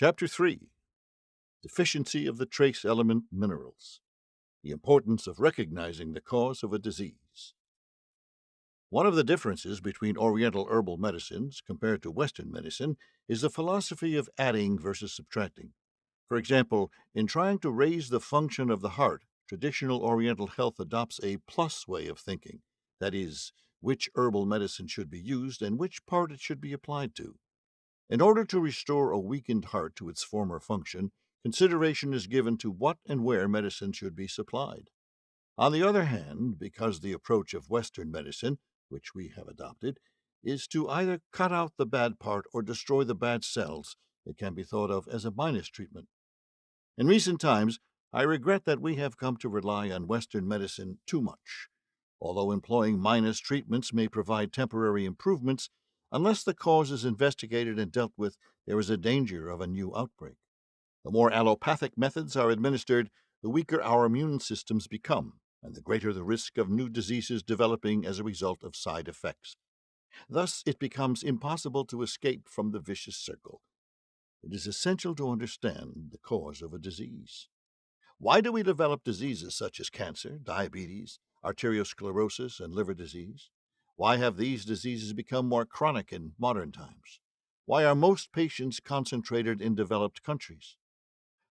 Chapter 3: Deficiency of the Trace Element Minerals. The Importance of Recognizing the Cause of a Disease. One of the differences between Oriental herbal medicines compared to Western medicine is the philosophy of adding versus subtracting. For example, in trying to raise the function of the heart, traditional Oriental health adopts a plus way of thinking, that is, which herbal medicine should be used and which part it should be applied to. In order to restore a weakened heart to its former function, consideration is given to what and where medicine should be supplied. On the other hand, because the approach of Western medicine, which we have adopted, is to either cut out the bad part or destroy the bad cells, it can be thought of as a minus treatment. In recent times, I regret that we have come to rely on Western medicine too much. Although employing minus treatments may provide temporary improvements, unless the cause is investigated and dealt with, there is a danger of a new outbreak. The more allopathic methods are administered, the weaker our immune systems become, and the greater the risk of new diseases developing as a result of side effects. Thus, it becomes impossible to escape from the vicious circle. It is essential to understand the cause of a disease. Why do we develop diseases such as cancer, diabetes, arteriosclerosis, and liver disease? Why have these diseases become more chronic in modern times? Why are most patients concentrated in developed countries?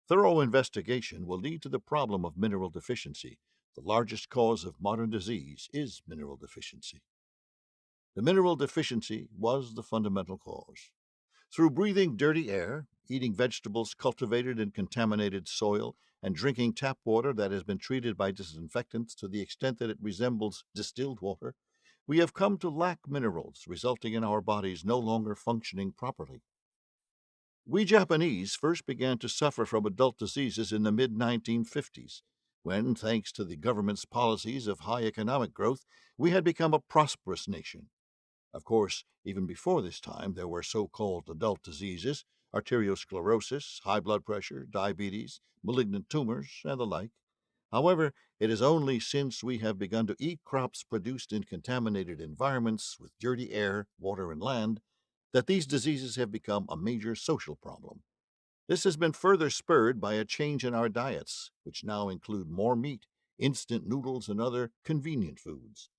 Thorough investigation will lead to the problem of mineral deficiency. The largest cause of modern disease is mineral deficiency. The mineral deficiency was the fundamental cause. Through breathing dirty air, eating vegetables cultivated in contaminated soil, and drinking tap water that has been treated by disinfectants to the extent that it resembles distilled water, we have come to lack minerals, resulting in our bodies no longer functioning properly. We Japanese first began to suffer from adult diseases in the mid 1950s, when, thanks to the government's policies of high economic growth, we had become a prosperous nation. Of course, even before this time, there were so called adult diseases, arteriosclerosis, high blood pressure, diabetes, malignant tumors, and the like. However, it is only since we have begun to eat crops produced in contaminated environments with dirty air, water, and land that these diseases have become a major social problem. This has been further spurred by a change in our diets, which now include more meat, instant noodles, and other convenient foods.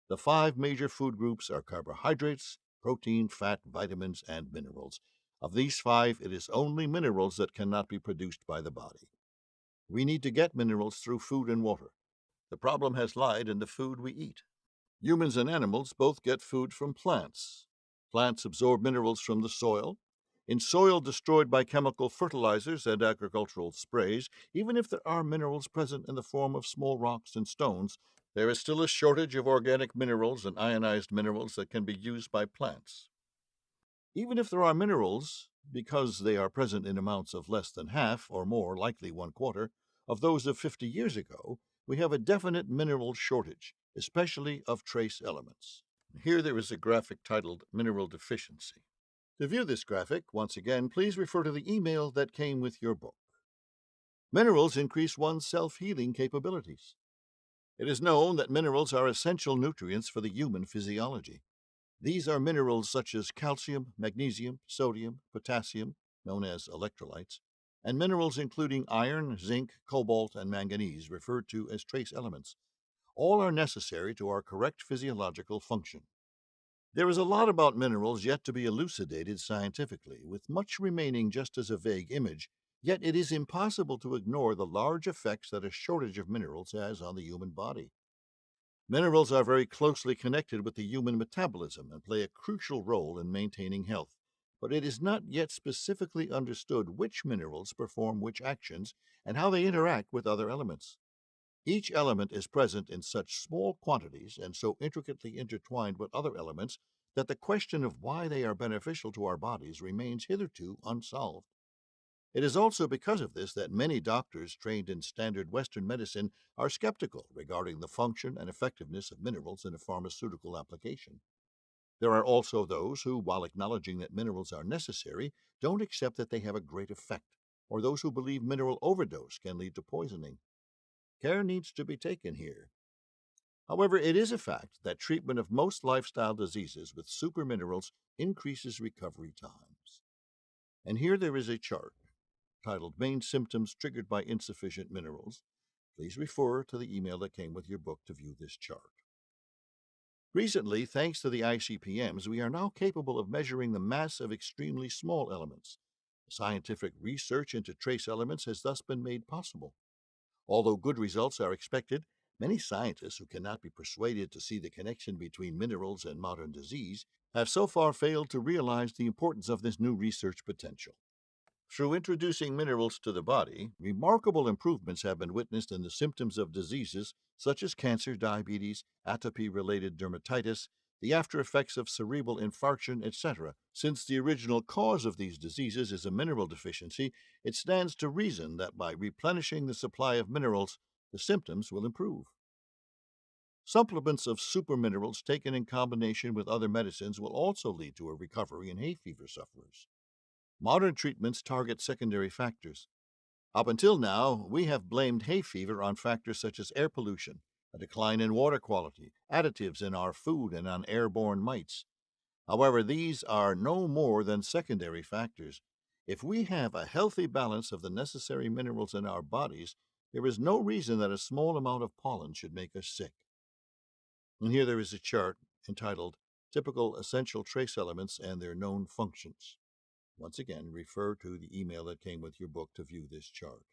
The five major food groups are carbohydrates, protein, fat, vitamins, and minerals. Of these five, it is only minerals that cannot be produced by the body. We need to get minerals through food and water. The problem has lied in the food we eat. Humans and animals both get food from plants. Plants absorb minerals from the soil. In soil destroyed by chemical fertilizers and agricultural sprays, even if there are minerals present in the form of small rocks and stones, there is still a shortage of organic minerals and ionized minerals that can be used by plants. Even if there are minerals, because they are present in amounts of less than half, or more likely one quarter, of those of 50 years ago, we have a definite mineral shortage, especially of trace elements. Here there is a graphic titled Mineral Deficiency. To view this graphic, once again, please refer to the email that came with your book. Minerals increase one's self-healing capabilities. It is known that minerals are essential nutrients for the human physiology. These are minerals such as calcium, magnesium, sodium, potassium, known as electrolytes, and minerals including iron, zinc, cobalt, and manganese, referred to as trace elements. All are necessary to our correct physiological function. There is a lot about minerals yet to be elucidated scientifically, with much remaining just as a vague image, yet it is impossible to ignore the large effects that a shortage of minerals has on the human body. Minerals are very closely connected with the human metabolism and play a crucial role in maintaining health, but it is not yet specifically understood which minerals perform which actions and how they interact with other elements. Each element is present in such small quantities and so intricately intertwined with other elements that the question of why they are beneficial to our bodies remains hitherto unsolved. It is also because of this that many doctors trained in standard Western medicine are skeptical regarding the function and effectiveness of minerals in a pharmaceutical application. There are also those who, while acknowledging that minerals are necessary, don't accept that they have a great effect, or those who believe mineral overdose can lead to poisoning. Care needs to be taken here. However, it is a fact that treatment of most lifestyle diseases with superminerals increases recovery times. And here there is a chart titled Main Symptoms Triggered by Insufficient Minerals. Please refer to the email that came with your book to view this chart. Recently, thanks to the ICPMs, we are now capable of measuring the mass of extremely small elements. Scientific research into trace elements has thus been made possible. Although good results are expected, many scientists who cannot be persuaded to see the connection between minerals and modern disease have so far failed to realize the importance of this new research potential. Through introducing minerals to the body, remarkable improvements have been witnessed in the symptoms of diseases such as cancer, diabetes, atopy-related dermatitis, the after effects of cerebral infarction, etc. Since the original cause of these diseases is a mineral deficiency, it stands to reason that by replenishing the supply of minerals, the symptoms will improve. Supplements of superminerals taken in combination with other medicines will also lead to a recovery in hay fever sufferers. Modern treatments target secondary factors. Up until now, we have blamed hay fever on factors such as air pollution, a decline in water quality, additives in our food, and on airborne mites. However, these are no more than secondary factors. If we have a healthy balance of the necessary minerals in our bodies, there is no reason that a small amount of pollen should make us sick. And here there is a chart entitled Typical Essential Trace Elements and Their Known Functions. Once again, refer to the email that came with your book to view this chart.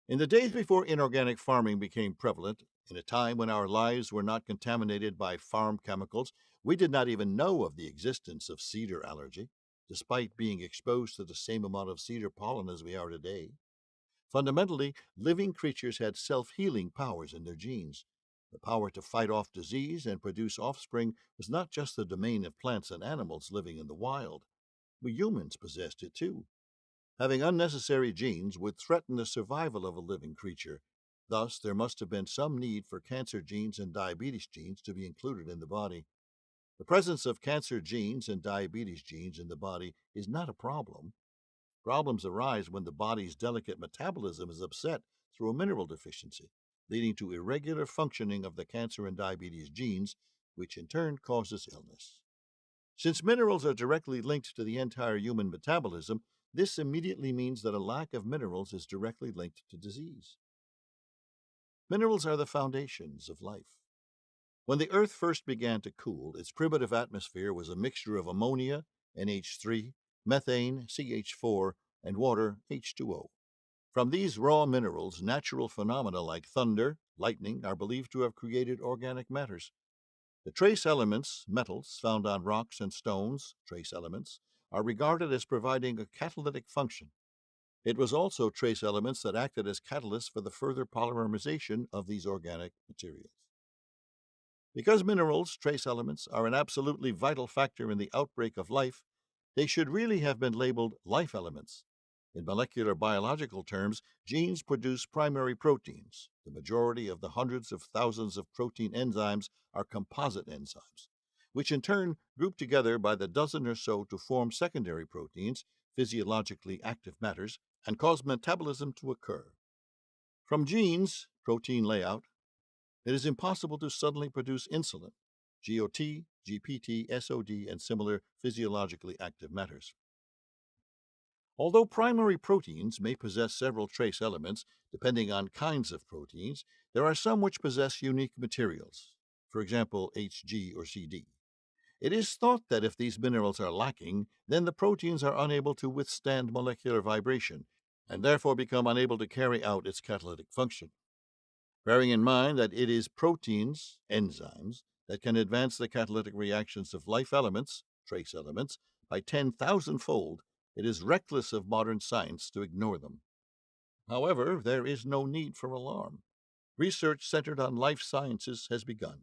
In the days before inorganic farming became prevalent, in a time when our lives were not contaminated by farm chemicals, we did not even know of the existence of cedar allergy, despite being exposed to the same amount of cedar pollen as we are today. Fundamentally, living creatures had self-healing powers in their genes. The power to fight off disease and produce offspring was not just the domain of plants and animals living in the wild. We humans possessed it too. Having unnecessary genes would threaten the survival of a living creature. Thus, there must have been some need for cancer genes and diabetes genes to be included in the body. The presence of cancer genes and diabetes genes in the body is not a problem. Problems arise when the body's delicate metabolism is upset through a mineral deficiency, leading to irregular functioning of the cancer and diabetes genes, which in turn causes illness. Since minerals are directly linked to the entire human metabolism, this immediately means that a lack of minerals is directly linked to disease. Minerals are the foundations of life. When the Earth first began to cool, its primitive atmosphere was a mixture of ammonia, NH3, methane, CH4, and water, H2O. From these raw minerals, natural phenomena like thunder, lightning are believed to have created organic matters. The trace elements, metals found on rocks and stones, trace elements, are regarded as providing a catalytic function. It was also trace elements that acted as catalysts for the further polymerization of these organic materials. Because minerals, trace elements, are an absolutely vital factor in the outbreak of life, they should really have been labeled life elements. In molecular biological terms, genes produce primary proteins. The majority of the hundreds of thousands of protein enzymes are composite enzymes, which in turn group together by the dozen or so to form secondary proteins, physiologically active matters, and cause metabolism to occur. From genes, protein layout, it is impossible to suddenly produce insulin, GOT, GPT, SOD, and similar physiologically active matters. Although primary proteins may possess several trace elements, depending on kinds of proteins, there are some which possess unique materials, for example, Hg or Cd. It is thought that if these minerals are lacking, then the proteins are unable to withstand molecular vibration, and therefore become unable to carry out its catalytic function. Bearing in mind that it is proteins, enzymes, that can advance the catalytic reactions of life elements, trace elements, by 10,000-fold, it is reckless of modern science to ignore them. However, there is no need for alarm. Research centered on life sciences has begun.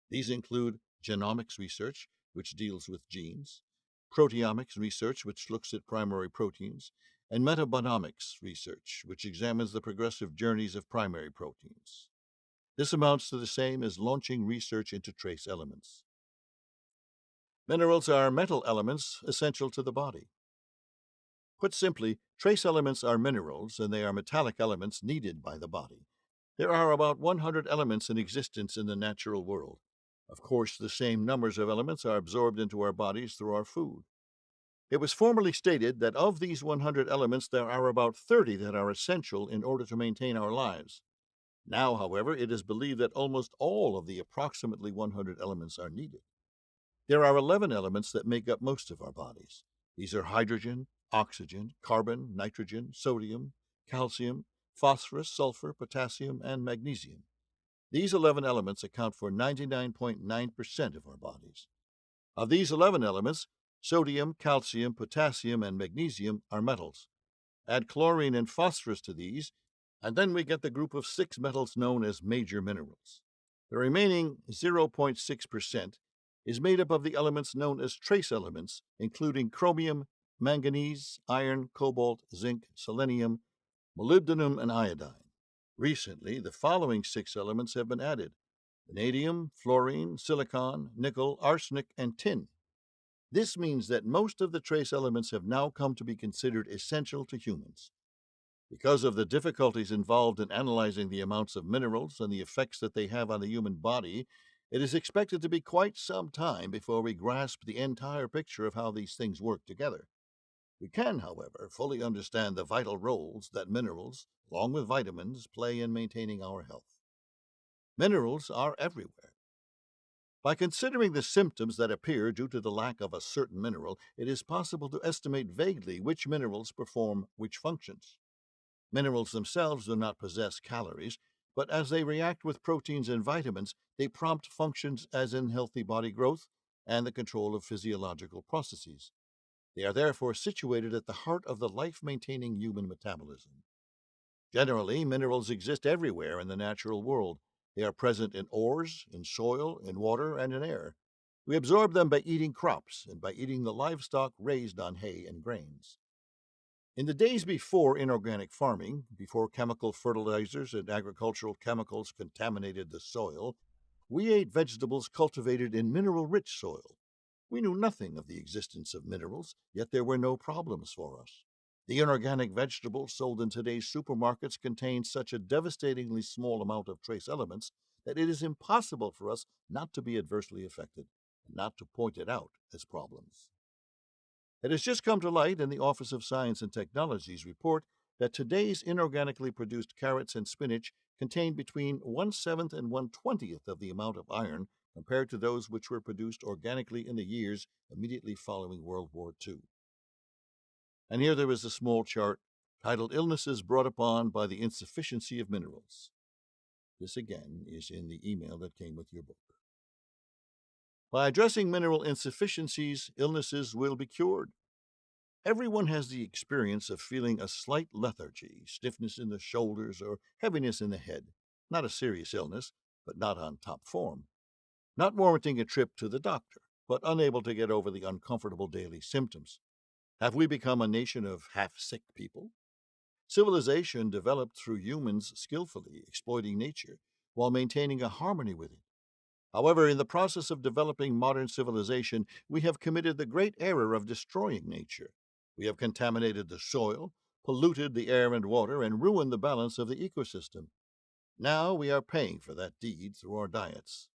These include genomics research, which deals with genes, proteomics research, which looks at primary proteins, and metabonomics research, which examines the progressive journeys of primary proteins. This amounts to the same as launching research into trace elements. Minerals are metal elements essential to the body. Put simply, trace elements are minerals and they are metallic elements needed by the body. There are about 100 elements in existence in the natural world. Of course, the same numbers of elements are absorbed into our bodies through our food. It was formerly stated that of these 100 elements, there are about 30 that are essential in order to maintain our lives. Now, however, it is believed that almost all of the approximately 100 elements are needed. There are 11 elements that make up most of our bodies. These are hydrogen, oxygen, carbon, nitrogen, sodium, calcium, phosphorus, sulfur, potassium, and magnesium. These 11 elements account for 99.9% of our bodies. Of these 11 elements, sodium, calcium, potassium, and magnesium are metals. Add chlorine and phosphorus to these, and then we get the group of 6 metals known as major minerals. The remaining 0.6% is made up of the elements known as trace elements, including chromium, manganese, iron, cobalt, zinc, selenium, molybdenum, and iodine. Recently, the following 6 elements have been added: vanadium, fluorine, silicon, nickel, arsenic, and tin. This means that most of the trace elements have now come to be considered essential to humans. Because of the difficulties involved in analyzing the amounts of minerals and the effects that they have on the human body, it is expected to be quite some time before we grasp the entire picture of how these things work together. We can, however, fully understand the vital roles that minerals, along with vitamins, play in maintaining our health. Minerals are everywhere. By considering the symptoms that appear due to the lack of a certain mineral, it is possible to estimate vaguely which minerals perform which functions. Minerals themselves do not possess calories, but as they react with proteins and vitamins, they prompt functions as in healthy body growth and the control of physiological processes. They are therefore situated at the heart of the life maintaining human metabolism. Generally, minerals exist everywhere in the natural world. They are present in ores, in soil, in water, and in air. We absorb them by eating crops and by eating the livestock raised on hay and grains. In the days before inorganic farming, before chemical fertilizers and agricultural chemicals contaminated the soil, we ate vegetables cultivated in mineral rich soil. We knew nothing of the existence of minerals, yet there were no problems for us. The inorganic vegetables sold in today's supermarkets contain such a devastatingly small amount of trace elements that it is impossible for us not to be adversely affected and not to point it out as problems. It has just come to light in the Office of Science and Technology's report that today's inorganically produced carrots and spinach contain between 1/7 and 1/20 of the amount of iron compared to those which were produced organically in the years immediately following World War II. And here there is a small chart titled Illnesses Brought Upon by the Insufficiency of Minerals. This again is in the email that came with your book. By addressing mineral insufficiencies, illnesses will be cured. Everyone has the experience of feeling a slight lethargy, stiffness in the shoulders, or heaviness in the head. Not a serious illness, but not on top form. Not warranting a trip to the doctor, but unable to get over the uncomfortable daily symptoms. Have we become a nation of half-sick people? Civilization developed through humans skillfully exploiting nature while maintaining a harmony with it. However, in the process of developing modern civilization, we have committed the great error of destroying nature. We have contaminated the soil, polluted the air and water, and ruined the balance of the ecosystem. Now we are paying for that deed through our diets.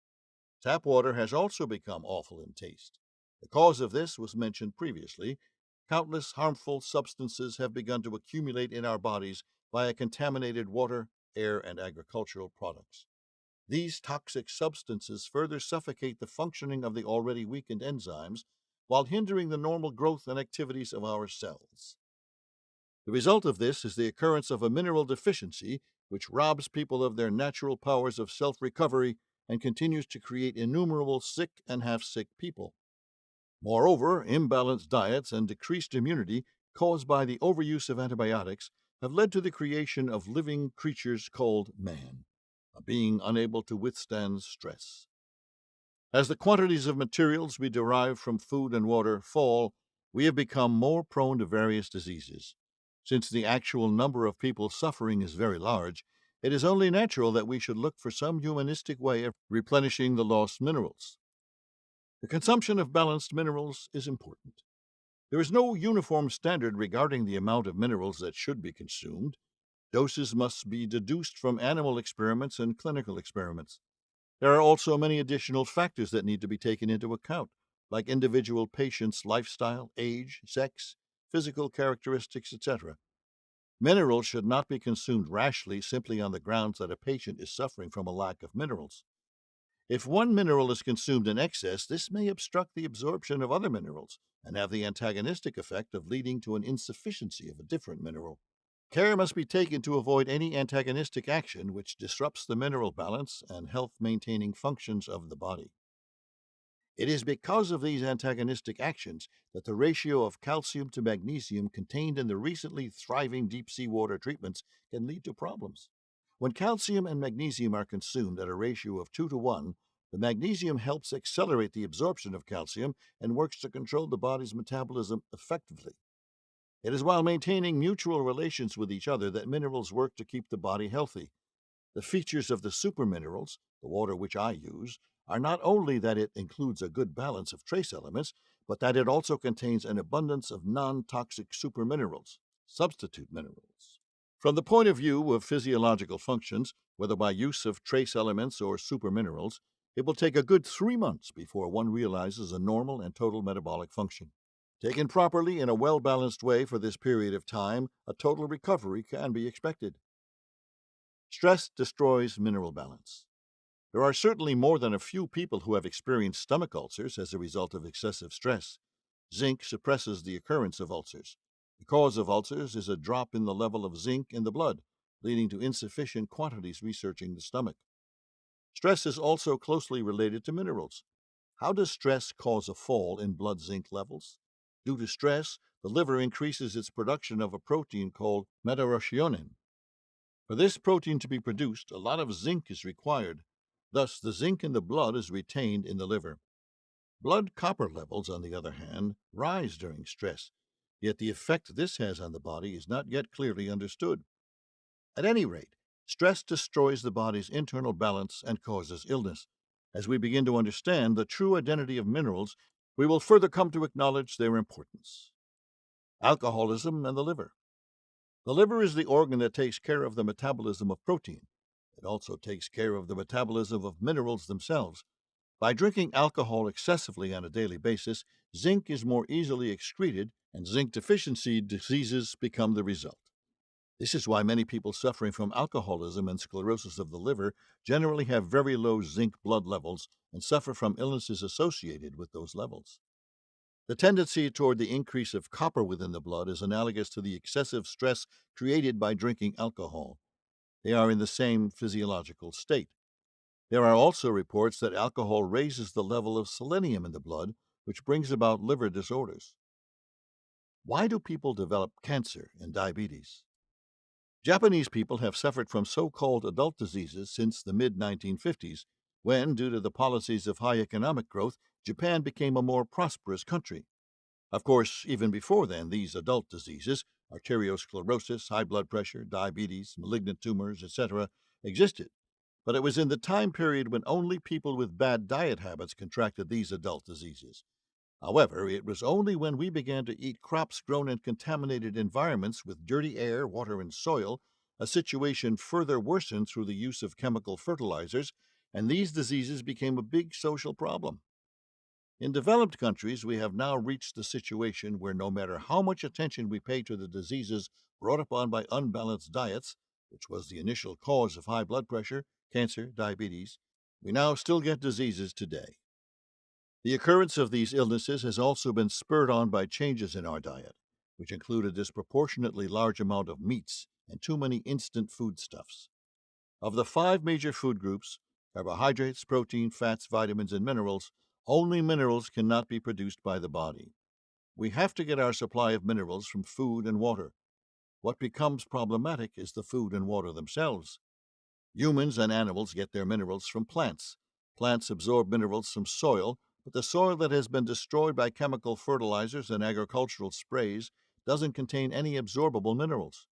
Tap water has also become awful in taste. The cause of this was mentioned previously. Countless harmful substances have begun to accumulate in our bodies via contaminated water, air, and agricultural products. These toxic substances further suffocate the functioning of the already weakened enzymes while hindering the normal growth and activities of our cells. The result of this is the occurrence of a mineral deficiency, which robs people of their natural powers of self recovery and continues to create innumerable sick and half sick people. Moreover, imbalanced diets and decreased immunity caused by the overuse of antibiotics have led to the creation of living creatures called man, a being unable to withstand stress. As the quantities of materials we derive from food and water fall, we have become more prone to various diseases. Since the actual number of people suffering is very large, it is only natural that we should look for some humanistic way of replenishing the lost minerals. The consumption of balanced minerals is important. There is no uniform standard regarding the amount of minerals that should be consumed. Doses must be deduced from animal experiments and clinical experiments. There are also many additional factors that need to be taken into account, like individual patients' lifestyle, age, sex, physical characteristics, etc. Minerals should not be consumed rashly simply on the grounds that a patient is suffering from a lack of minerals. If one mineral is consumed in excess, this may obstruct the absorption of other minerals and have the antagonistic effect of leading to an insufficiency of a different mineral. Care must be taken to avoid any antagonistic action which disrupts the mineral balance and health maintaining functions of the body. It is because of these antagonistic actions that the ratio of calcium to magnesium contained in the recently thriving deep sea water treatments can lead to problems. When calcium and magnesium are consumed at a ratio of 2 to 1, the magnesium helps accelerate the absorption of calcium and works to control the body's metabolism effectively. It is while maintaining mutual relations with each other that minerals work to keep the body healthy. The features of the superminerals, the water which I use, are not only that it includes a good balance of trace elements, but that it also contains an abundance of non toxic superminerals, substitute minerals. From the point of view of physiological functions, whether by use of trace elements or superminerals, it will take a good 3 months before one realizes a normal and total metabolic function. Taken properly in a well balanced way for this period of time, a total recovery can be expected. Stress destroys mineral balance. There are certainly more than a few people who have experienced stomach ulcers as a result of excessive stress. Zinc suppresses the occurrence of ulcers. The cause of ulcers is a drop in the level of zinc in the blood, leading to insufficient quantities researching the stomach. Stress is also closely related to minerals. How does stress cause a fall in blood zinc levels? Due to stress, the liver increases its production of a protein called metarotionin. For this protein to be produced, a lot of zinc is required. Thus, the zinc in the blood is retained in the liver. Blood copper levels, on the other hand, rise during stress, yet the effect this has on the body is not yet clearly understood. At any rate, stress destroys the body's internal balance and causes illness. As we begin to understand the true identity of minerals, we will further come to acknowledge their importance. Alcoholism and the liver. The liver is the organ that takes care of the metabolism of protein. It also takes care of the metabolism of minerals themselves. By drinking alcohol excessively on a daily basis, zinc is more easily excreted and zinc deficiency diseases become the result. This is why many people suffering from alcoholism and sclerosis of the liver generally have very low zinc blood levels and suffer from illnesses associated with those levels. The tendency toward the increase of copper within the blood is analogous to the excessive stress created by drinking alcohol. They are in the same physiological state. There are also reports that alcohol raises the level of selenium in the blood, which brings about liver disorders. Why do people develop cancer and diabetes? Japanese people have suffered from so called adult diseases since the mid 1950s, when, due to the policies of high economic growth, Japan became a more prosperous country. Of course, even before then, these adult diseases, arteriosclerosis, high blood pressure, diabetes, malignant tumors, etc., existed. But it was in the time period when only people with bad diet habits contracted these adult diseases. However, it was only when we began to eat crops grown in contaminated environments with dirty air, water, and soil, a situation further worsened through the use of chemical fertilizers, and these diseases became a big social problem. In developed countries, we have now reached the situation where no matter how much attention we pay to the diseases brought upon by unbalanced diets, which was the initial cause of high blood pressure, cancer, diabetes, we now still get diseases today. The occurrence of these illnesses has also been spurred on by changes in our diet, which include a disproportionately large amount of meats and too many instant foodstuffs. Of the 5 major food groups, carbohydrates, protein, fats, vitamins, and minerals, only minerals cannot be produced by the body. We have to get our supply of minerals from food and water. What becomes problematic is the food and water themselves. Humans and animals get their minerals from plants. Plants absorb minerals from soil, but the soil that has been destroyed by chemical fertilizers and agricultural sprays doesn't contain any absorbable minerals.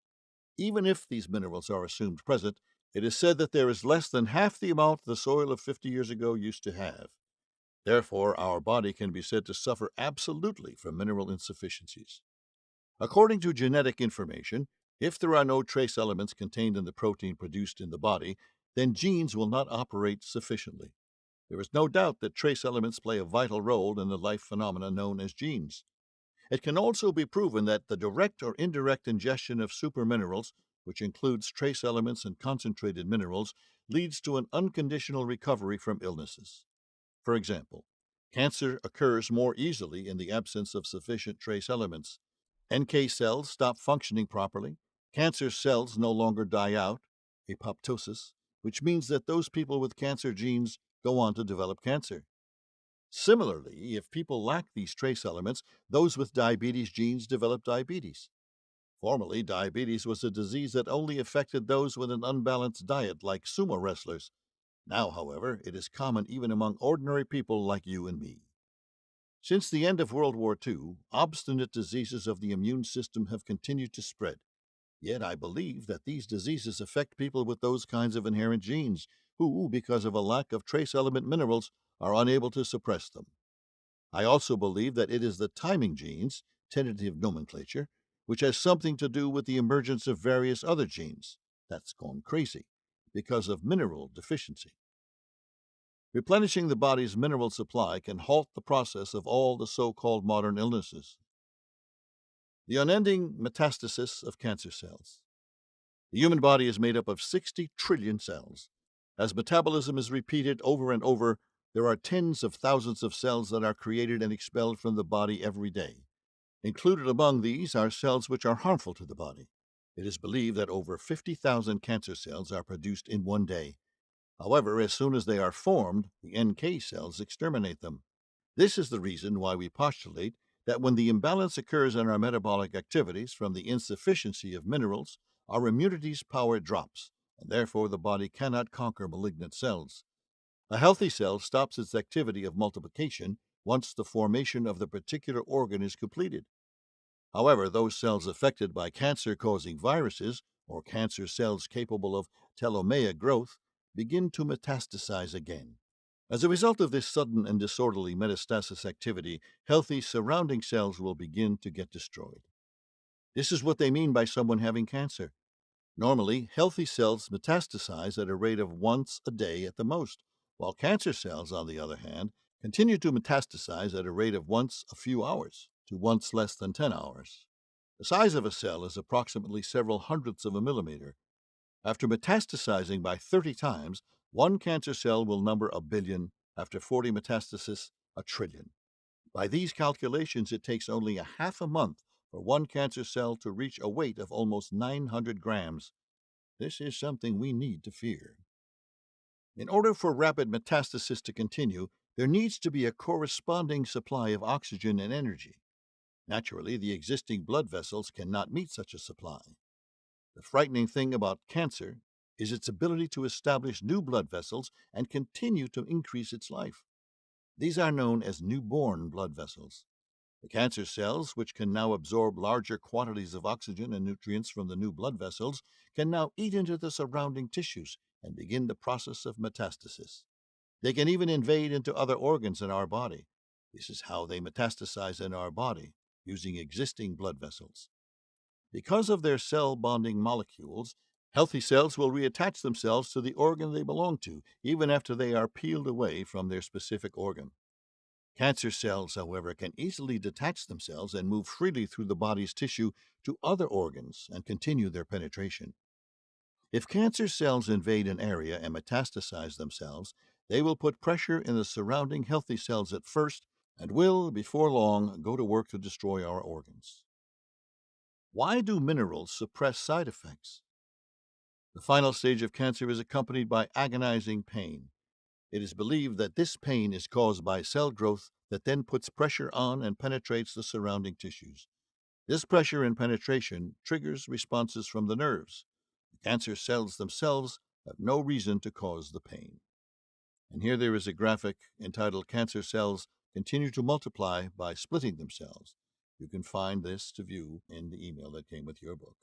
Even if these minerals are assumed present, it is said that there is less than half the amount the soil of 50 years ago used to have. Therefore, our body can be said to suffer absolutely from mineral insufficiencies. According to genetic information, if there are no trace elements contained in the protein produced in the body, then genes will not operate sufficiently. There is no doubt that trace elements play a vital role in the life phenomena known as genes. It can also be proven that the direct or indirect ingestion of superminerals, which includes trace elements and concentrated minerals, leads to an unconditional recovery from illnesses. For example, cancer occurs more easily in the absence of sufficient trace elements. NK cells stop functioning properly. Cancer cells no longer die out, apoptosis, which means that those people with cancer genes go on to develop cancer. Similarly, if people lack these trace elements, those with diabetes genes develop diabetes. Formerly, diabetes was a disease that only affected those with an unbalanced diet, like sumo wrestlers. Now, however, it is common even among ordinary people like you and me. Since the end of World War II, obstinate diseases of the immune system have continued to spread. Yet I believe that these diseases affect people with those kinds of inherent genes, who, because of a lack of trace element minerals, are unable to suppress them. I also believe that it is the timing genes, tentative nomenclature, which has something to do with the emergence of various other genes. That's gone crazy because of mineral deficiency. Replenishing the body's mineral supply can halt the process of all the so called modern illnesses. The unending metastasis of cancer cells. The human body is made up of 60 trillion cells. As metabolism is repeated over and over, there are tens of thousands of cells that are created and expelled from the body every day. Included among these are cells which are harmful to the body. It is believed that over 50,000 cancer cells are produced in one day. However, as soon as they are formed, the NK cells exterminate them. This is the reason why we postulate that when the imbalance occurs in our metabolic activities from the insufficiency of minerals, our immunity's power drops, and therefore the body cannot conquer malignant cells. A healthy cell stops its activity of multiplication once the formation of the particular organ is completed. However, those cells affected by cancer causing viruses, or cancer cells capable of telomere growth, begin to metastasize again. As a result of this sudden and disorderly metastasis activity, healthy surrounding cells will begin to get destroyed. This is what they mean by someone having cancer. Normally, healthy cells metastasize at a rate of once a day at the most, while cancer cells, on the other hand, continue to metastasize at a rate of once a few hours to once less than 10 hours. The size of a cell is approximately several hundredths of a millimeter. After metastasizing by 30 times, one cancer cell will number a billion, after 40 metastases, a trillion. By these calculations, it takes only a half a month for one cancer cell to reach a weight of almost 900 grams. This is something we need to fear. In order for rapid metastasis to continue, there needs to be a corresponding supply of oxygen and energy. Naturally, the existing blood vessels cannot meet such a supply. The frightening thing about cancer is its ability to establish new blood vessels and continue to increase its life. These are known as newborn blood vessels. The cancer cells, which can now absorb larger quantities of oxygen and nutrients from the new blood vessels, can now eat into the surrounding tissues and begin the process of metastasis. They can even invade into other organs in our body. This is how they metastasize in our body, using existing blood vessels. Because of their cell bonding molecules, healthy cells will reattach themselves to the organ they belong to, even after they are peeled away from their specific organ. Cancer cells, however, can easily detach themselves and move freely through the body's tissue to other organs and continue their penetration. If cancer cells invade an area and metastasize themselves, they will put pressure in the surrounding healthy cells at first and will, before long, go to work to destroy our organs. Why do minerals suppress side effects? The final stage of cancer is accompanied by agonizing pain. It is believed that this pain is caused by cell growth that then puts pressure on and penetrates the surrounding tissues. This pressure and penetration triggers responses from the nerves. The cancer cells themselves have no reason to cause the pain. And here there is a graphic entitled Cancer Cells Continue to Multiply by Splitting Themselves. You can find this to view in the email that came with your book.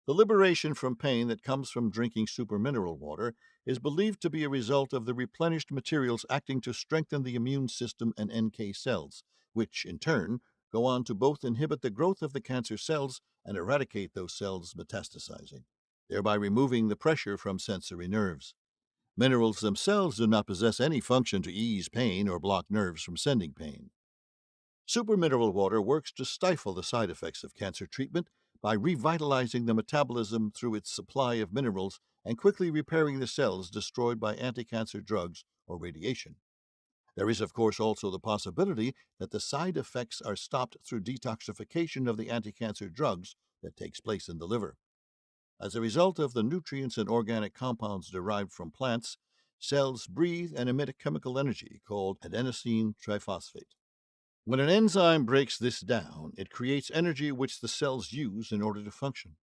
The liberation from pain that comes from drinking supermineral water is believed to be a result of the replenished materials acting to strengthen the immune system and NK cells, which, in turn, go on to both inhibit the growth of the cancer cells and eradicate those cells metastasizing, thereby removing the pressure from sensory nerves. Minerals themselves do not possess any function to ease pain or block nerves from sending pain. Supermineral water works to stifle the side effects of cancer treatment by revitalizing the metabolism through its supply of minerals and quickly repairing the cells destroyed by anti-cancer drugs or radiation. There is, of course, also the possibility that the side effects are stopped through detoxification of the anti-cancer drugs that takes place in the liver. As a result of the nutrients and organic compounds derived from plants, cells breathe and emit a chemical energy called adenosine triphosphate. When an enzyme breaks this down, it creates energy which the cells use in order to function.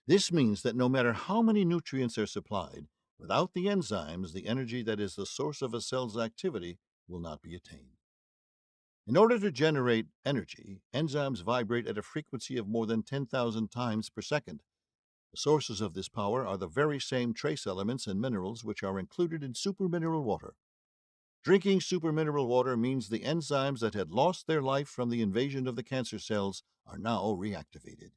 This means that no matter how many nutrients are supplied, without the enzymes, the energy that is the source of a cell's activity will not be attained. In order to generate energy, enzymes vibrate at a frequency of more than 10,000 times per second. The sources of this power are the very same trace elements and minerals which are included in supermineral water. Drinking supermineral water means the enzymes that had lost their life from the invasion of the cancer cells are now reactivated.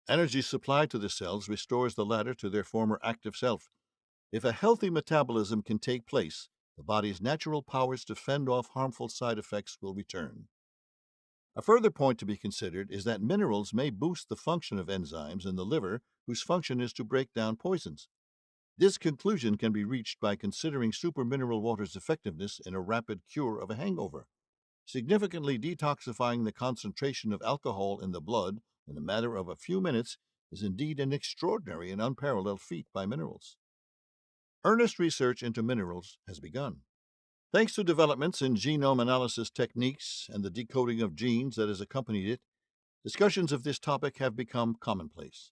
Energy supplied to the cells restores the latter to their former active self. If a healthy metabolism can take place, the body's natural powers to fend off harmful side effects will return. A further point to be considered is that minerals may boost the function of enzymes in the liver whose function is to break down poisons. This conclusion can be reached by considering supermineral water's effectiveness in a rapid cure of a hangover. Significantly detoxifying the concentration of alcohol in the blood in a matter of a few minutes is indeed an extraordinary and unparalleled feat by minerals. Earnest research into minerals has begun. Thanks to developments in genome analysis techniques and the decoding of genes that has accompanied it, discussions of this topic have become commonplace.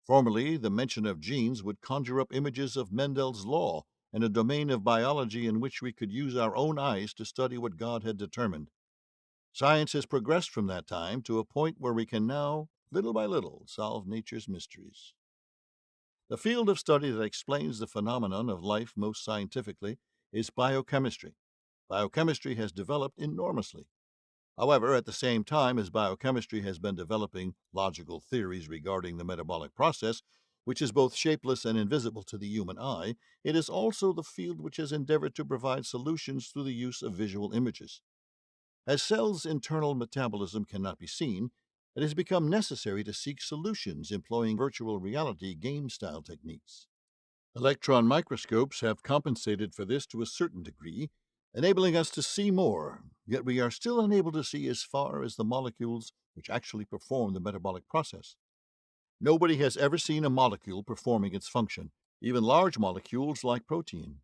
Formerly, the mention of genes would conjure up images of Mendel's law and a domain of biology in which we could use our own eyes to study what God had determined. Science has progressed from that time to a point where we can now, little by little, solve nature's mysteries. The field of study that explains the phenomenon of life most scientifically is biochemistry. Biochemistry has developed enormously. However, at the same time as biochemistry has been developing logical theories regarding the metabolic process, which is both shapeless and invisible to the human eye, it is also the field which has endeavored to provide solutions through the use of visual images. As cells' internal metabolism cannot be seen, it has become necessary to seek solutions employing virtual reality game style techniques. Electron microscopes have compensated for this to a certain degree, enabling us to see more, yet we are still unable to see as far as the molecules which actually perform the metabolic process. Nobody has ever seen a molecule performing its function, even large molecules like protein.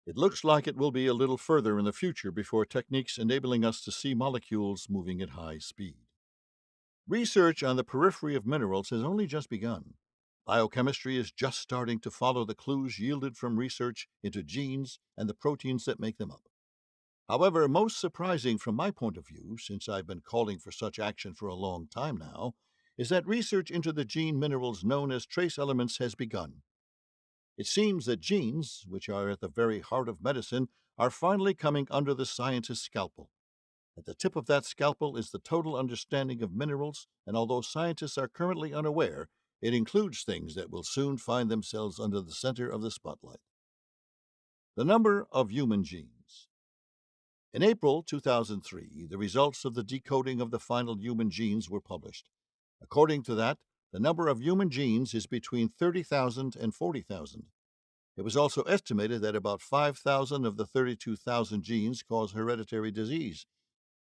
It looks like it will be a little further in the future before techniques enabling us to see molecules moving at high speed. Research on the periphery of minerals has only just begun. Biochemistry is just starting to follow the clues yielded from research into genes and the proteins that make them up. However, most surprising from my point of view, since I've been calling for such action for a long time now, is that research into the gene minerals known as trace elements has begun. It seems that genes, which are at the very heart of medicine, are finally coming under the scientist's scalpel. At the tip of that scalpel is the total understanding of minerals, and although scientists are currently unaware, it includes things that will soon find themselves under the center of the spotlight. The number of human genes. In April 2003, the results of the decoding of the final human genes were published. According to that, the number of human genes is between 30,000 and 40,000. It was also estimated that about 5,000 of the 32,000 genes cause hereditary disease,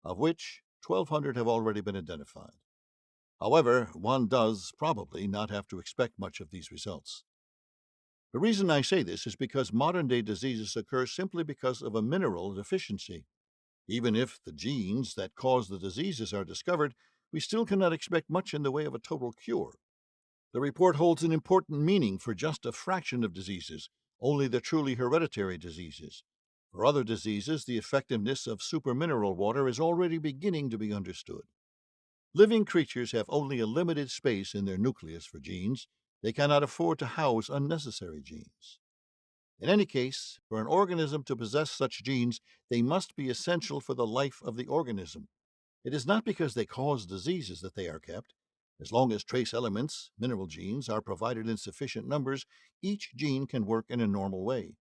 of which 1,200 have already been identified. However, one does probably not have to expect much of these results. The reason I say this is because modern day diseases occur simply because of a mineral deficiency. Even if the genes that cause the diseases are discovered, we still cannot expect much in the way of a total cure. The report holds an important meaning for just a fraction of diseases, only the truly hereditary diseases. For other diseases, the effectiveness of supermineral water is already beginning to be understood. Living creatures have only a limited space in their nucleus for genes. They cannot afford to house unnecessary genes. In any case, for an organism to possess such genes, they must be essential for the life of the organism. It is not because they cause diseases that they are kept. As long as trace elements, mineral genes, are provided in sufficient numbers, each gene can work in a normal way.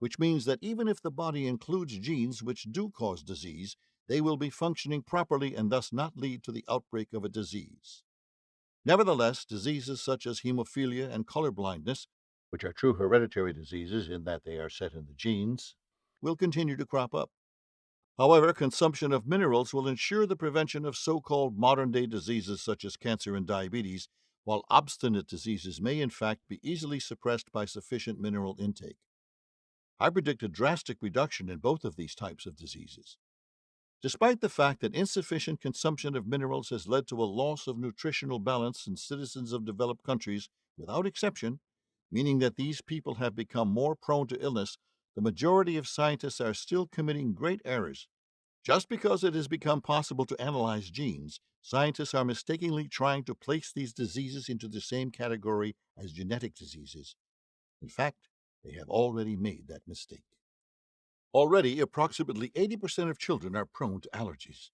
which means that even if the body includes genes which do cause disease, they will be functioning properly and thus not lead to the outbreak of a disease. Nevertheless, diseases such as hemophilia and colorblindness, which are true hereditary diseases in that they are set in the genes, will continue to crop up. However, consumption of minerals will ensure the prevention of so called modern day diseases such as cancer and diabetes, while obstinate diseases may in fact be easily suppressed by sufficient mineral intake. I predict a drastic reduction in both of these types of diseases. Despite the fact that insufficient consumption of minerals has led to a loss of nutritional balance in citizens of developed countries, without exception, meaning that these people have become more prone to illness, the majority of scientists are still committing great errors. Just because it has become possible to analyze genes, scientists are mistakenly trying to place these diseases into the same category as genetic diseases. In fact, they have already made that mistake. Already, approximately 80% of children are prone to allergies.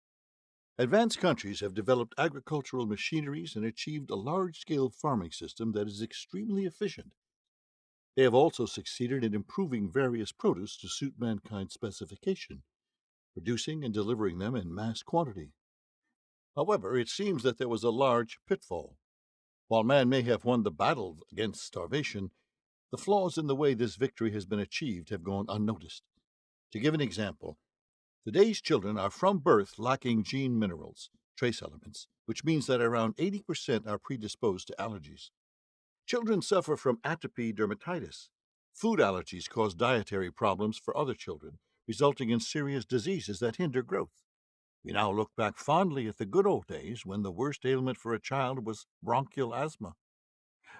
Advanced countries have developed agricultural machineries and achieved a large scale farming system that is extremely efficient. They have also succeeded in improving various produce to suit mankind's specification, producing and delivering them in mass quantity. However, it seems that there was a large pitfall. While man may have won the battle against starvation, the flaws in the way this victory has been achieved have gone unnoticed. To give an example, today's children are from birth lacking gene minerals, trace elements, which means that around 80% are predisposed to allergies. Children suffer from atopic dermatitis. Food allergies cause dietary problems for other children, resulting in serious diseases that hinder growth. We now look back fondly at the good old days when the worst ailment for a child was bronchial asthma.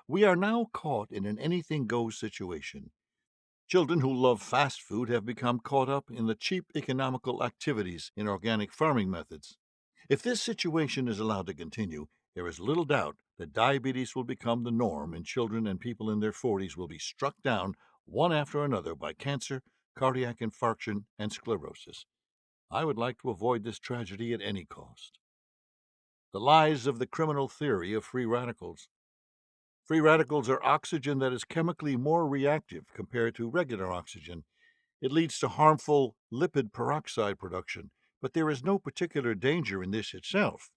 We are now caught in an anything goes situation. Children who love fast food have become caught up in the cheap economical activities in organic farming methods. If this situation is allowed to continue, there is little doubt that diabetes will become the norm and children and people in their 40s will be struck down one after another by cancer, cardiac infarction, and sclerosis. I would like to avoid this tragedy at any cost. The lies of the criminal theory of free radicals. Free radicals are oxygen that is chemically more reactive compared to regular oxygen. It leads to harmful lipid peroxide production, but there is no particular danger in this itself.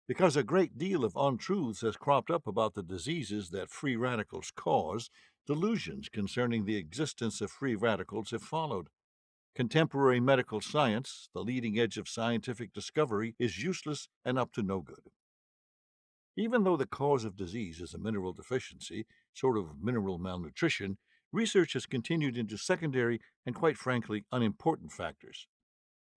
Because a great deal of untruths has cropped up about the diseases that free radicals cause, delusions concerning the existence of free radicals have followed. Contemporary medical science, the leading edge of scientific discovery, is useless and up to no good. Even though the cause of disease is a mineral deficiency, sort of mineral malnutrition, research has continued into secondary and, quite frankly, unimportant factors.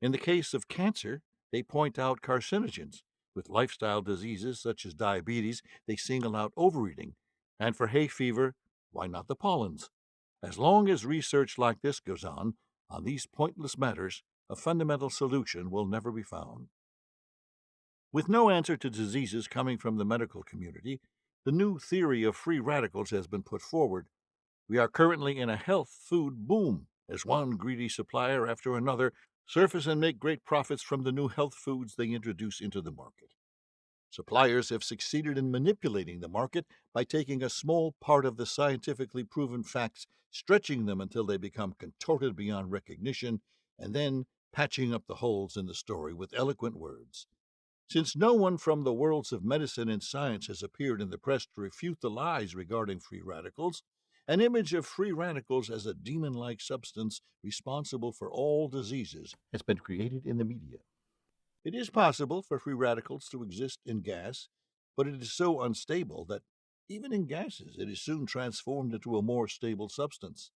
In the case of cancer, they point out carcinogens. With lifestyle diseases such as diabetes, they single out overeating. And for hay fever, why not the pollens? As long as research like this goes on these pointless matters, a fundamental solution will never be found. With no answer to diseases coming from the medical community, the new theory of free radicals has been put forward. We are currently in a health food boom as one greedy supplier after another surface and make great profits from the new health foods they introduce into the market. Suppliers have succeeded in manipulating the market by taking a small part of the scientifically proven facts, stretching them until they become contorted beyond recognition, and then patching up the holes in the story with eloquent words. Since no one from the worlds of medicine and science has appeared in the press to refute the lies regarding free radicals, an image of free radicals as a demon like substance responsible for all diseases has been created in the media. It is possible for free radicals to exist in gas, but it is so unstable that even in gases it is soon transformed into a more stable substance.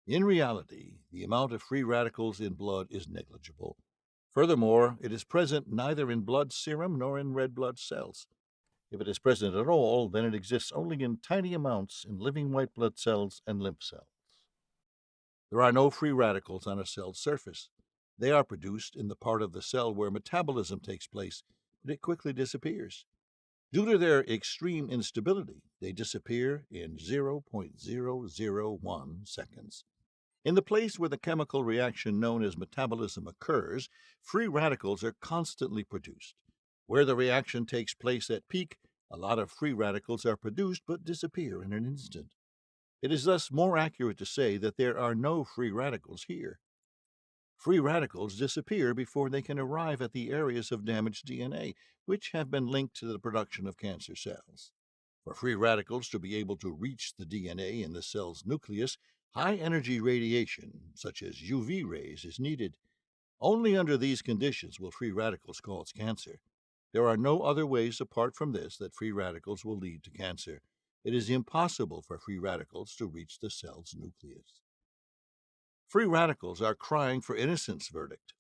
In reality, the amount of free radicals in blood is negligible. Furthermore, it is present neither in blood serum nor in red blood cells. If it is present at all, then it exists only in tiny amounts in living white blood cells and lymph cells. There are no free radicals on a cell's surface. They are produced in the part of the cell where metabolism takes place, but it quickly disappears. Due to their extreme instability, they disappear in 0.001 seconds. In the place where the chemical reaction known as metabolism occurs, free radicals are constantly produced. Where the reaction takes place at peak, a lot of free radicals are produced but disappear in an instant. It is thus more accurate to say that there are no free radicals here. Free radicals disappear before they can arrive at the areas of damaged DNA, which have been linked to the production of cancer cells. For free radicals to be able to reach the DNA in the cell's nucleus, high energy radiation, such as UV rays, is needed. Only under these conditions will free radicals cause cancer. There are no other ways apart from this that free radicals will lead to cancer. It is impossible for free radicals to reach the cell's nucleus. Free radicals are crying for innocence verdict.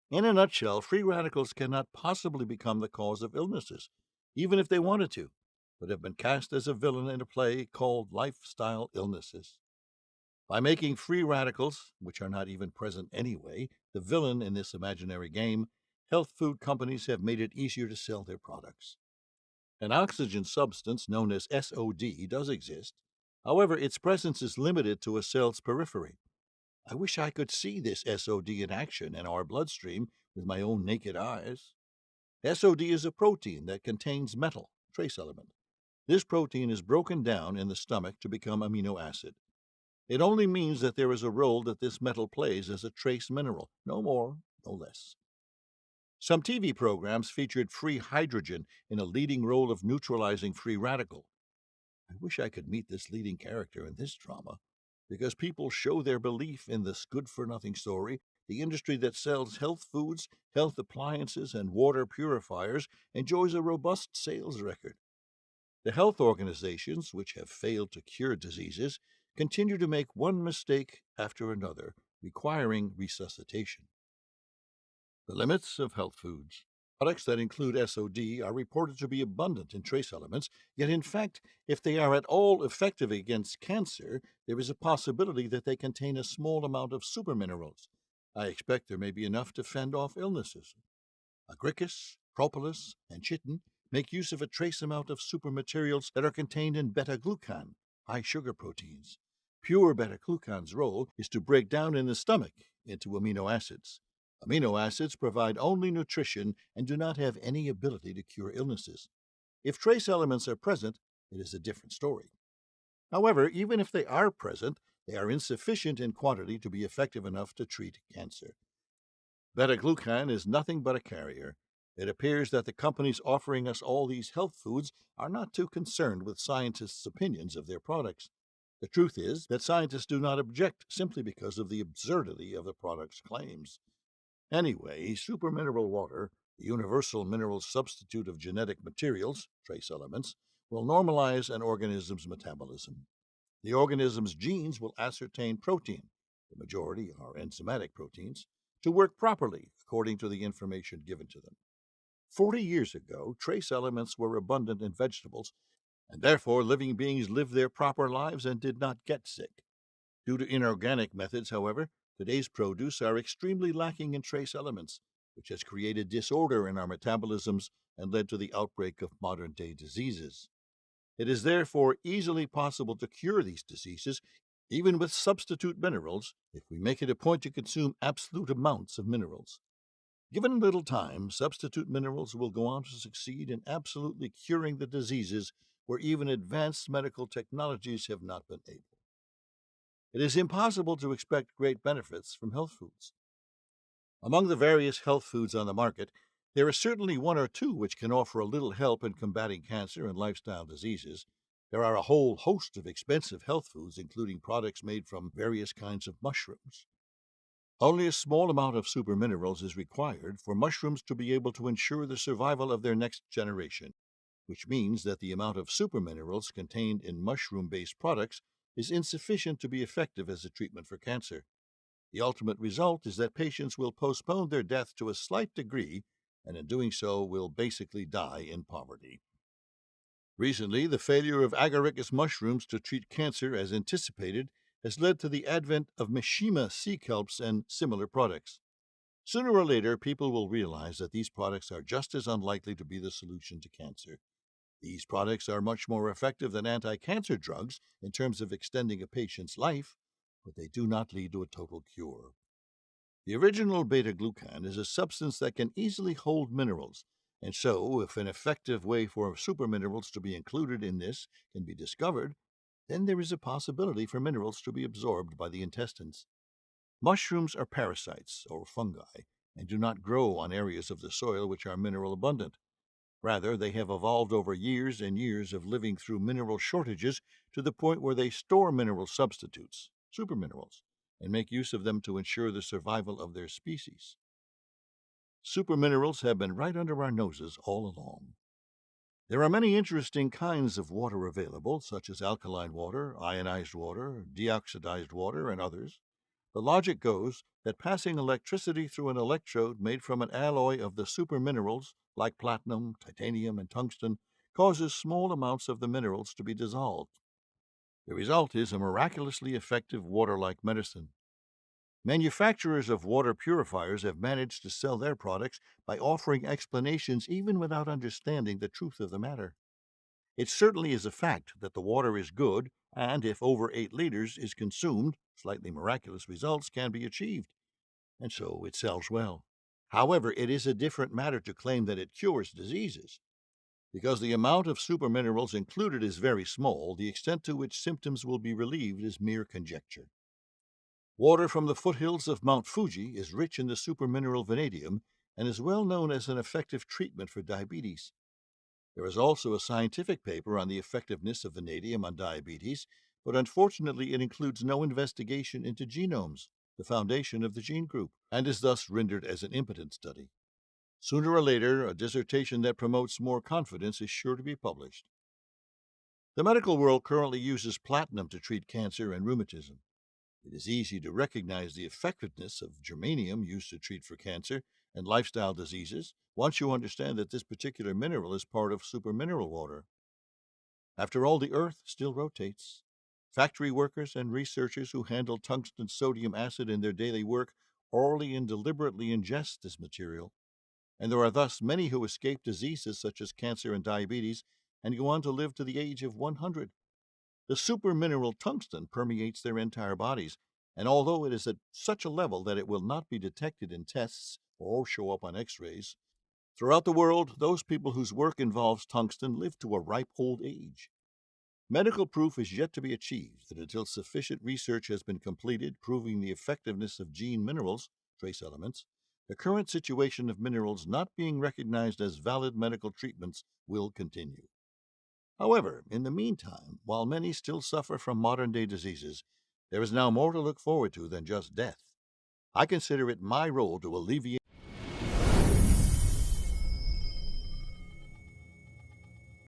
In a nutshell, free radicals cannot possibly become the cause of illnesses, even if they wanted to, but have been cast as a villain in a play called Lifestyle Illnesses. By making free radicals, which are not even present anyway, the villain in this imaginary game, health food companies have made it easier to sell their products. An oxygen substance known as SOD does exist. However, its presence is limited to a cell's periphery. I wish I could see this SOD in action in our bloodstream with my own naked eyes. SOD is a protein that contains metal, trace element. This protein is broken down in the stomach to become amino acid. It only means that there is a role that this metal plays as a trace mineral, no more, no less. Some TV programs featured free hydrogen in a leading role of neutralizing free radical. I wish I could meet this leading character in this drama, because people show their belief in this good for nothing story. The industry that sells health foods, health appliances, and water purifiers enjoys a robust sales record. The health organizations, which have failed to cure diseases, continue to make one mistake after another, requiring resuscitation. The limits of health foods. Products that include SOD are reported to be abundant in trace elements, yet, in fact, if they are at all effective against cancer, there is a possibility that they contain a small amount of superminerals. I expect there may be enough to fend off illnesses. Agaricus, propolis, and chitin make use of a trace amount of supermaterials that are contained in beta-glucan, high sugar proteins. Pure beta-glucan's role is to break down in the stomach into amino acids. Amino acids provide only nutrition and do not have any ability to cure illnesses. If trace elements are present, it is a different story. However, even if they are present, they are insufficient in quantity to be effective enough to treat cancer. Beta-glucan is nothing but a carrier. It appears that the companies offering us all these health foods are not too concerned with scientists' opinions of their products. The truth is that scientists do not object simply because of the absurdity of the product's claims. Anyway, supermineral water, the universal mineral substitute of genetic materials, trace elements, will normalize an organism's metabolism. The organism's genes will ascertain protein, the majority are enzymatic proteins, to work properly according to the information given to them. 40 years ago, trace elements were abundant in vegetables, and therefore living beings lived their proper lives and did not get sick. Due to inorganic methods, however, today's produce are extremely lacking in trace elements, which has created disorder in our metabolisms and led to the outbreak of modern day diseases. It is therefore easily possible to cure these diseases, even with substitute minerals, if we make it a point to consume absolute amounts of minerals. Given a little time, substitute minerals will go on to succeed in absolutely curing the diseases where even advanced medical technologies have not been able. It is impossible to expect great benefits from health foods. Among the various health foods on the market, there is certainly one or two which can offer a little help in combating cancer and lifestyle diseases. There are a whole host of expensive health foods, including products made from various kinds of mushrooms. Only a small amount of superminerals is required for mushrooms to be able to ensure the survival of their next generation, which means that the amount of superminerals contained in mushroom-based products is insufficient to be effective as a treatment for cancer. The ultimate result is that patients will postpone their death to a slight degree, and in doing so will basically die in poverty. Recently, the failure of agaricus mushrooms to treat cancer as anticipated has led to the advent of Mishima sea kelps and similar products. Sooner or later, people will realize that these products are just as unlikely to be the solution to cancer. These products are much more effective than anti-cancer drugs in terms of extending a patient's life, but they do not lead to a total cure. The original beta-glucan is a substance that can easily hold minerals, and so if an effective way for superminerals to be included in this can be discovered, then there is a possibility for minerals to be absorbed by the intestines. Mushrooms are parasites or fungi and do not grow on areas of the soil which are mineral abundant. Rather, they have evolved over years and years of living through mineral shortages to the point where they store mineral substitutes, superminerals, and make use of them to ensure the survival of their species. Superminerals have been right under our noses all along. There are many interesting kinds of water available, such as alkaline water, ionized water, deoxidized water, and others. The logic goes that passing electricity through an electrode made from an alloy of the superminerals like platinum, titanium, and tungsten causes small amounts of the minerals to be dissolved. The result is a miraculously effective water-like medicine. Manufacturers of water purifiers have managed to sell their products by offering explanations even without understanding the truth of the matter. It certainly is a fact that the water is good, and if over 8 liters is consumed, slightly miraculous results can be achieved, and so it sells well. However, it is a different matter to claim that it cures diseases. Because the amount of superminerals included is very small, the extent to which symptoms will be relieved is mere conjecture. Water from the foothills of Mount Fuji is rich in the supermineral vanadium and is well known as an effective treatment for diabetes. There is also a scientific paper on the effectiveness of vanadium on diabetes, but unfortunately it includes no investigation into genomes, the foundation of the gene group, and is thus rendered as an impotent study. Sooner or later, a dissertation that promotes more confidence is sure to be published. The medical world currently uses platinum to treat cancer and rheumatism. It is easy to recognize the effectiveness of germanium used to treat for cancer and lifestyle diseases once you understand that this particular mineral is part of supermineral water. After all, the Earth still rotates. Factory workers and researchers who handle tungsten sodium acid in their daily work orally and deliberately ingest this material, and there are thus many who escape diseases such as cancer and diabetes and go on to live to the age of 100. The supermineral tungsten permeates their entire bodies, and although it is at such a level that it will not be detected in tests or show up on x-rays, throughout the world, those people whose work involves tungsten live to a ripe old age. Medical proof is yet to be achieved that until sufficient research has been completed proving the effectiveness of gene minerals, trace elements, the current situation of minerals not being recognized as valid medical treatments will continue. However, in the meantime, while many still suffer from modern-day diseases, there is now more to look forward to than just death. I consider it my role to alleviate